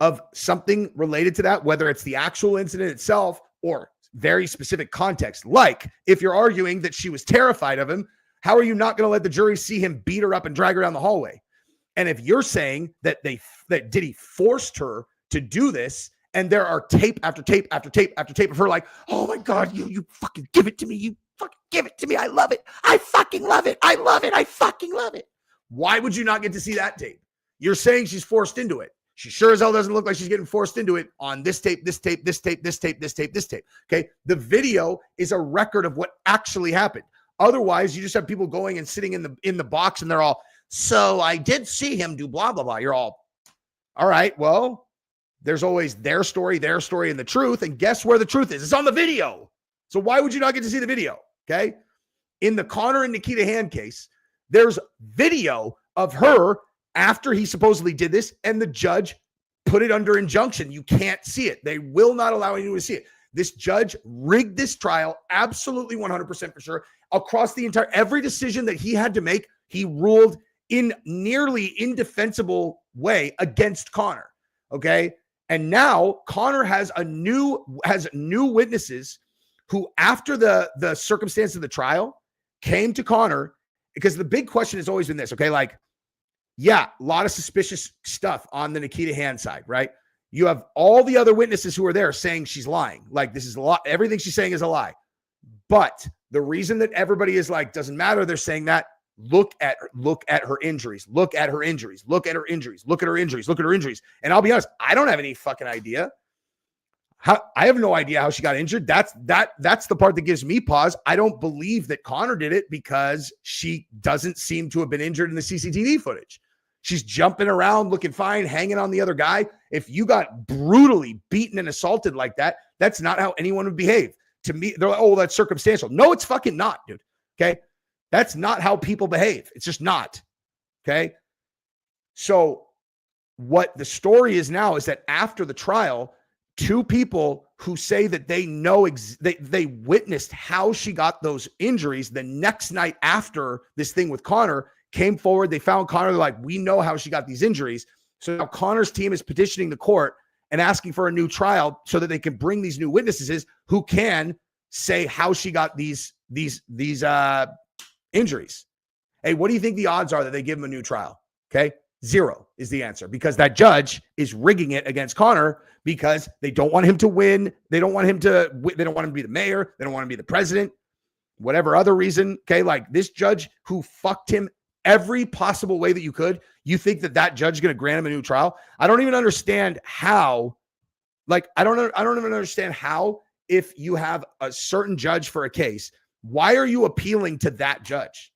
of something related to that, whether it's the actual incident itself or very specific context, like if you're arguing that she was terrified of him, how are you not going to let the jury see him beat her up and drag her down the hallway? And if you're saying that Diddy forced her to do this, and there are tape after tape after tape after tape of her like, oh my God, you fucking give it to me. You fucking give it to me. I love it. I fucking love it. I love it. I fucking love it. Why would you not get to see that tape? You're saying she's forced into it. She sure as hell doesn't look like she's getting forced into it on this tape, this tape, this tape, this tape, this tape, this tape. Okay. The video is a record of what actually happened. Otherwise, you just have people going and sitting in the box and they're all, so I did see him do blah, blah, blah. You're all right. Well, there's always their story, and the truth. And guess where the truth is? It's on the video. So why would you not get to see the video? Okay. In the Conor and Nikita Hand case, there's video of her after he supposedly did this, and the judge put it under injunction. You can't see it. They will not allow anyone to see it. This judge rigged this trial, absolutely 100% for sure, across the entire, every decision that he had to make, he ruled in nearly indefensible way against Conor. Okay. And now Conor has new witnesses who, after the circumstance of the trial, came to Conor, because the big question has always been this, okay? Like, yeah, a lot of suspicious stuff on the Nikita Hand side, right? You have all the other witnesses who are there saying she's lying. Like, this is a lot. Everything she's saying is a lie. But the reason that everybody is like, doesn't matter, they're saying that, look at her injuries. Look at her injuries. Look at her injuries. Look at her injuries. Look at her injuries. And I'll be honest, I don't have any fucking idea. I have no idea how she got injured. That's the part that gives me pause. I don't believe that Conor did it, because she doesn't seem to have been injured in the CCTV footage. She's jumping around, looking fine, hanging on the other guy. If you got brutally beaten and assaulted like that, that's not how anyone would behave. To me, they're like, oh, that's circumstantial. No, it's fucking not, dude. Okay. That's not how people behave. It's just not. Okay. So what the story is now is that after the trial, two people who say that they know they witnessed how she got those injuries the next night after this thing with Conor came forward. They found Conor. They're like, we know how she got these injuries. So now Conor's team is petitioning the court and asking for a new trial so that they can bring these new witnesses who can say how she got these injuries. Hey, what do you think the odds are that they give him a new trial? Okay. 0 is the answer, because that judge is rigging it against Conor, because they don't want him to win. They don't want him to be the mayor. They don't want him to be the president, whatever other reason. Okay. Like, this judge who fucked him every possible way that you could, you think that judge is going to grant him a new trial? I don't even understand how, I don't even understand how, if you have a certain judge for a case, why are you appealing to that judge?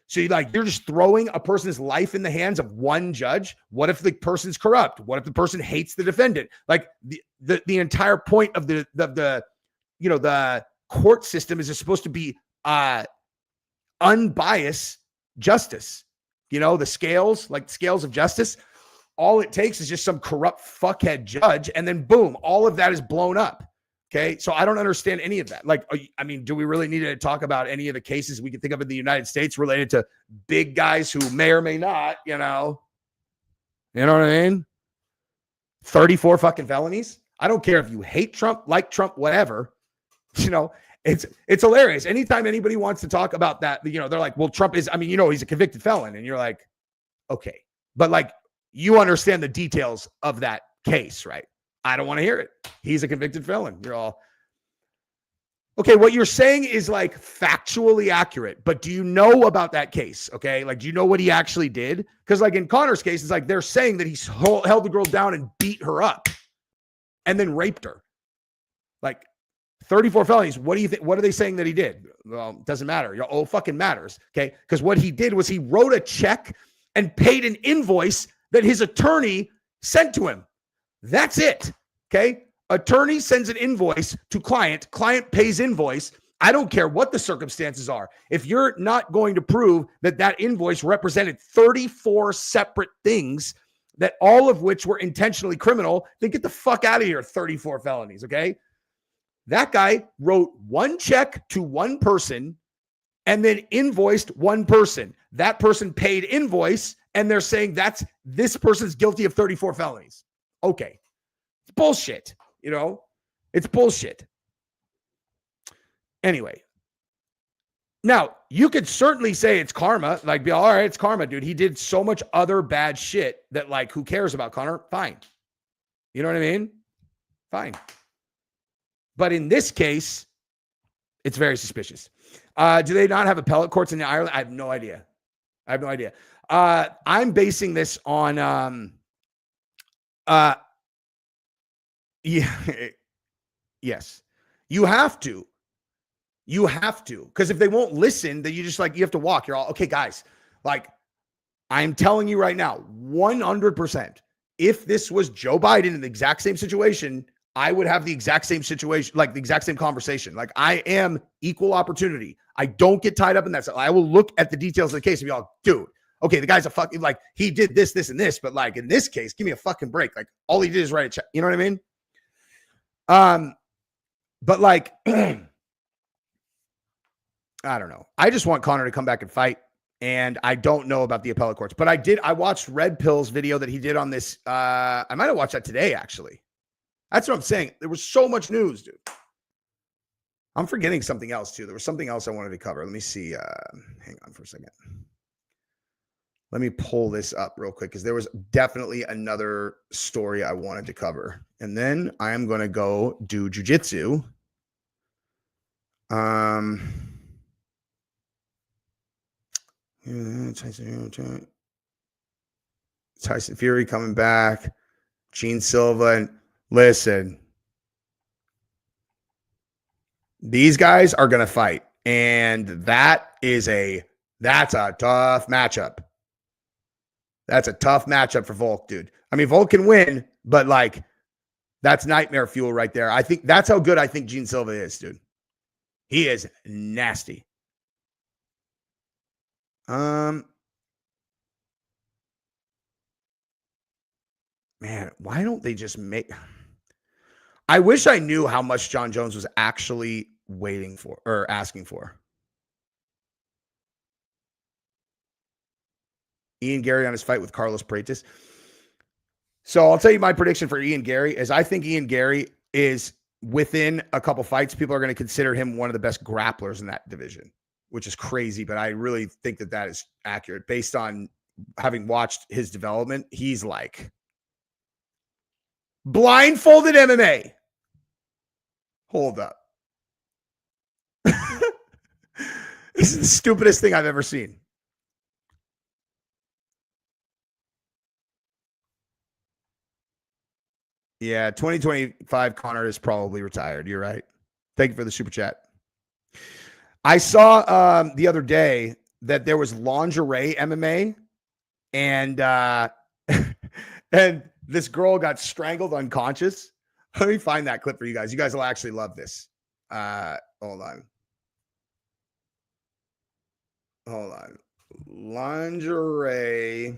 So you're just throwing a person's life in the hands of one judge. What if the person's corrupt? What if the person hates the defendant? Like, the entire point of the court system is supposed to be unbiased justice. The scales of justice. All it takes is just some corrupt fuckhead judge, and then boom, all of that is blown up. Okay. So I don't understand any of that. Like, I mean, do we really need to talk about any of the cases we can think of in the United States related to big guys who may or may not, you know? You know what I mean? 34 fucking felonies. I don't care if you hate Trump, like Trump, whatever. You know, it's hilarious. Anytime anybody wants to talk about that, you know, they're like, well, Trump is, I mean, you know, he's a convicted felon. And you're like, okay. But like, you understand the details of that case, right? I don't want to hear it. He's a convicted felon. You're all, okay, what you're saying is like factually accurate, but do you know about that case? Okay, like, do you know what he actually did? Because like in Conor's case, it's like they're saying that he held the girl down and beat her up and then raped her. Like 34 felonies. What do you think? What are they saying that he did? Well, it doesn't matter. Oh, fucking matters. Okay, because what he did was he wrote a check and paid an invoice that his attorney sent to him. That's it. Okay. Attorney sends an invoice to client. Client pays invoice. I don't care what the circumstances are. If you're not going to prove that that invoice represented 34 separate things, that all of which were intentionally criminal, then get the fuck out of here. 34 felonies. Okay. That guy wrote one check to one person and then invoiced one person. That person paid invoice, and they're saying this person's guilty of 34 felonies. Okay. It's bullshit. You know, it's bullshit. Anyway, now you could certainly say it's karma. Like, be all right, it's karma, dude. He did so much other bad shit that, like, who cares about Conor? Fine. You know what I mean? Fine. But in this case, it's very suspicious. Do they not have appellate courts in Ireland? I have no idea. I'm basing this on yeah. Yes. You have to. Because if they won't listen, then you have to walk. You're all, okay, guys, like, I'm telling you right now, 100%, if this was Joe Biden in the exact same situation, I would have the exact same situation, like the exact same conversation. Like, I am equal opportunity. I don't get tied up in that stuff. I will look at the details of the case and be all, dude, okay, the guy's a fucking, like, he did this, this, and this, but like in this case, give me a fucking break. Like, all he did is write a check. You know what I mean? But like, I don't know. I just want Conor to come back and fight. And I don't know about the appellate courts, but I watched Red Pill's video that he did on this. I might have watched that today, actually. That's what I'm saying. There was so much news, dude. I'm forgetting something else too. There was something else I wanted to cover. Let me see. Hang on for a second. Let me pull this up real quick, because there was definitely another story I wanted to cover. And then I am going to go do jujitsu. Tyson Fury coming back. Gene Silva. And listen, these guys are going to fight. And that's a tough matchup. That's a tough matchup for Volk, dude. I mean, Volk can win, but like, that's nightmare fuel right there. I think that's how good I think Gene Silva is, dude. He is nasty. Man, why don't they just make... I wish I knew how much John Jones was actually waiting for or asking for. Ian Gary on his fight with Carlos Pratis. So I'll tell you my prediction for Ian Gary is I think Ian Gary is, within a couple fights, people are going to consider him one of the best grapplers in that division, which is crazy. But I really think that is accurate based on having watched his development. He's like blindfolded MMA. Hold up. This is the stupidest thing I've ever seen. Yeah, 2025 Conor is probably retired. You're right. Thank you for the super chat. I saw the other day that there was lingerie MMA, and and this girl got strangled unconscious. Let me find that clip for you guys. You guys will actually love this. Hold on. Lingerie.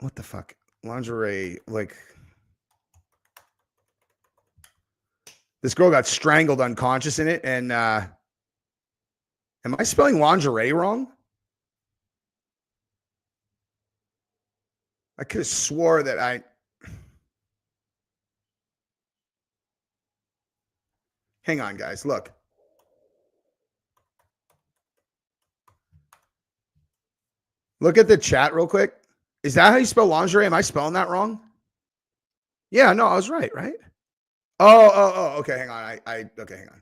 What the fuck? Lingerie, like this girl got strangled unconscious in it, and am I spelling lingerie wrong? I could have swore that hang on, guys. Look. Look at the chat real quick. Is that how you spell lingerie? Am I spelling that wrong? Yeah, no, I was right? Oh, okay, hang on. Okay, hang on.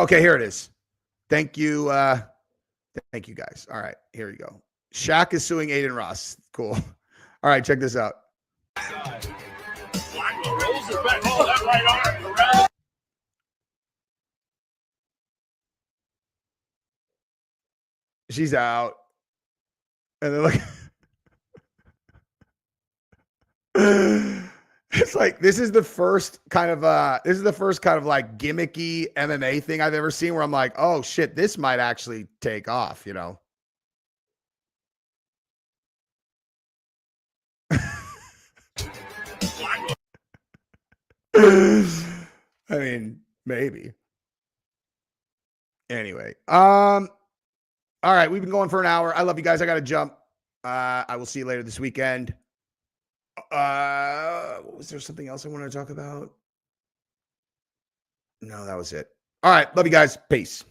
Okay, here it is. Thank you. Thank you guys. All right, here we go. Shaq is suing Aiden Ross. Cool. All right, check this out. She's out. And then look. It's like this is the first kind of like gimmicky MMA thing I've ever seen where I'm like, oh shit, this might actually take off, you know. I mean, maybe. Anyway, all right, we've been going for an hour. I love you guys. I got to jump. I will see you later this weekend. Was there something else I wanted to talk about? No, that was it. All right, love you guys. Peace.